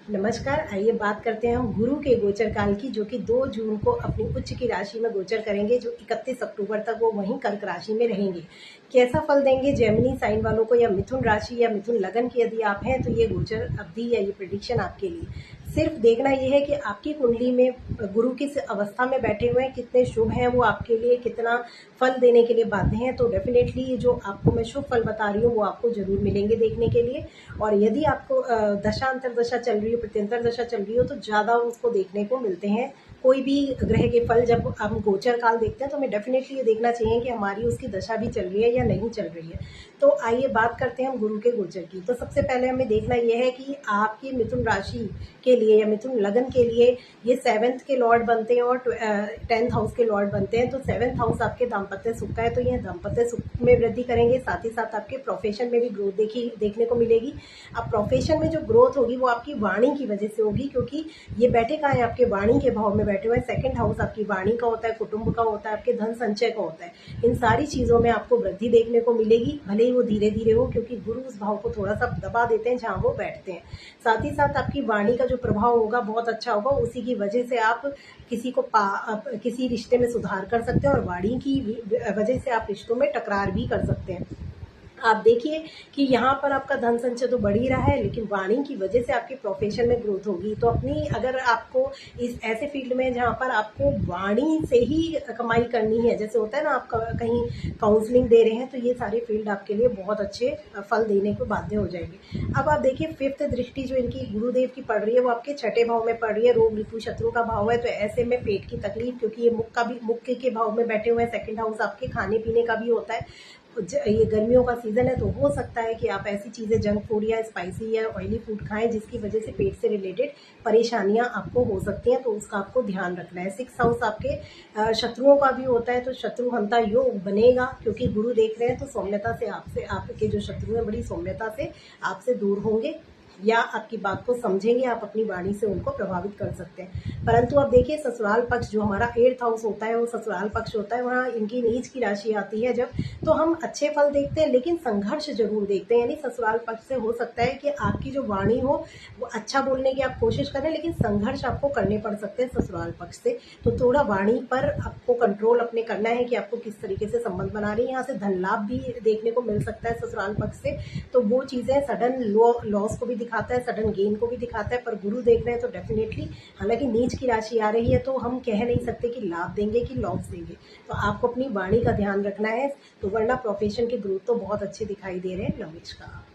नमस्कार। आइए बात करते हैं हम गुरु के गोचर काल की, जो कि 2 जून को अपनी उच्च की राशि में गोचर करेंगे, जो 31 अक्टूबर तक वो वहीं कर्क राशि में रहेंगे। कैसा फल देंगे जेमिनी साइन वालों को या मिथुन राशि या मिथुन लगन की यदि आप हैं, तो ये गोचर अवधि या ये प्रेडिक्शन आपके लिए सिर्फ देखना ये है कि आपकी कुंडली में गुरु किस अवस्था में बैठे हुए हैं, कितने शुभ हैं, वो आपके लिए कितना फल देने के लिए बाध्य हैं। तो डेफिनेटली ये जो आपको मैं शुभ फल बता रही हूँ वो आपको जरूर मिलेंगे देखने के लिए। और यदि आपको दशा अंतरदशा चल रही हो, प्रत्यंतर दशा चल रही हो, तो ज़्यादा उसको देखने को मिलते हैं। कोई भी ग्रह के फल जब हम गोचर काल देखते हैं तो हमें डेफिनेटली ये देखना चाहिए कि हमारी उसकी दशा भी चल रही है या नहीं चल रही है। तो आइए बात करते हैं हम गुरु के गोचर की। तो सबसे पहले हमें देखना यह है कि आपकी मिथुन राशि के लिए या मिथुन लगन के लिए ये 7th के लॉर्ड बनते हैं और 10th हाउस के लॉर्ड बनते हैं। तो 7th हाउस आपके दाम्पत्य सुख का है, तो ये दाम्पत्य सुख में वृद्धि करेंगे। साथ ही साथ आपके प्रोफेशन में भी ग्रोथ देखने को मिलेगी। अब प्रोफेशन में जो ग्रोथ होगी वो आपकी वाणी की वजह से होगी, क्योंकि ये बैठे कहाँ है, आपके वाणी के भाव में बैठे हुए हैं। 2nd हाउस आपकी वाणी का होता है, कुटुंब का होता है, आपके धन संचय का होता है। इन सारी चीज़ों में आपको वृद्धि देखने को मिलेगी, भले ही वो धीरे धीरे हो, क्योंकि गुरु उस भाव को थोड़ा सा दबा देते हैं जहाँ वो बैठते हैं। साथ ही साथ आपकी वाणी का जो प्रभाव होगा बहुत अच्छा होगा। उसी की वजह से आप किसी रिश्ते में सुधार कर सकते हैं और वाणी की वजह से आप रिश्तों में टकरार भी कर सकते हैं। आप देखिए कि यहाँ पर आपका धन संचय तो बढ़ ही रहा है, लेकिन वाणी की वजह से आपके प्रोफेशन में ग्रोथ होगी। तो अपनी अगर आपको इस ऐसे फील्ड में जहाँ पर आपको वाणी से ही कमाई करनी है, जैसे होता है ना, आप कहीं काउंसलिंग दे रहे हैं, तो ये सारे फील्ड आपके लिए बहुत अच्छे फल देने को बाध्य हो जाएंगे। अब आप देखिए 5th दृष्टि जो इनकी गुरुदेव की पड़ रही है वो आपके 6ठे भाव में पड़ रही है। रोग ऋतु शत्रु का भाव है, तो ऐसे में पेट की तकलीफ, क्योंकि ये मुख के भाव में बैठे हुए हैं। 2nd हाउस आपके खाने पीने का भी होता है। ये गर्मियों का सीजन है, तो हो सकता है कि आप ऐसी चीज़ें जंक फूड या स्पाइसी या ऑयली फूड खाएं जिसकी वजह से पेट से रिलेटेड परेशानियां आपको हो सकती हैं, तो उसका आपको ध्यान रखना है। 6th हाउस आपके शत्रुओं का भी होता है, तो शत्रु हंता योग बनेगा, क्योंकि गुरु देख रहे हैं। तो सौम्यता से आपके जो शत्रु हैं बड़ी सौम्यता से आपसे दूर होंगे या आपकी बात को समझेंगे। आप अपनी वाणी से उनको प्रभावित कर सकते हैं। परंतु अब देखिए ससुराल पक्ष जो हमारा 8th हाउस होता है वो ससुराल पक्ष होता है, वहाँ इनकी नीच की राशि आती है जब, तो हम अच्छे फल देखते हैं लेकिन संघर्ष जरूर देखते हैं। यानी ससुराल पक्ष से हो सकता है कि आपकी जो वाणी हो वो अच्छा बोलने की आप कोशिश करें, लेकिन संघर्ष आपको करने पड़ सकते हैं ससुराल पक्ष से। तो थोड़ा वाणी पर आपको कंट्रोल अपने करना है कि आपको किस तरीके से संबंध बना रही है। यहाँ से धन लाभ भी देखने को मिल सकता है ससुराल पक्ष से, तो वो चीज़ें सडन लॉस को भी दिखाता है, सडन गेन को भी दिखाता है। पर गुरु देख रहे हैं तो डेफिनेटली, हालांकि नीच की राशि आ रही है तो हम कह नहीं सकते कि लाभ देंगे कि लॉस देंगे। तो आपको अपनी वाणी का ध्यान रखना है, तो वरना प्रोफेशन के ग्रोथ तो बहुत अच्छे दिखाई दे रहे हैं। नमस्कार।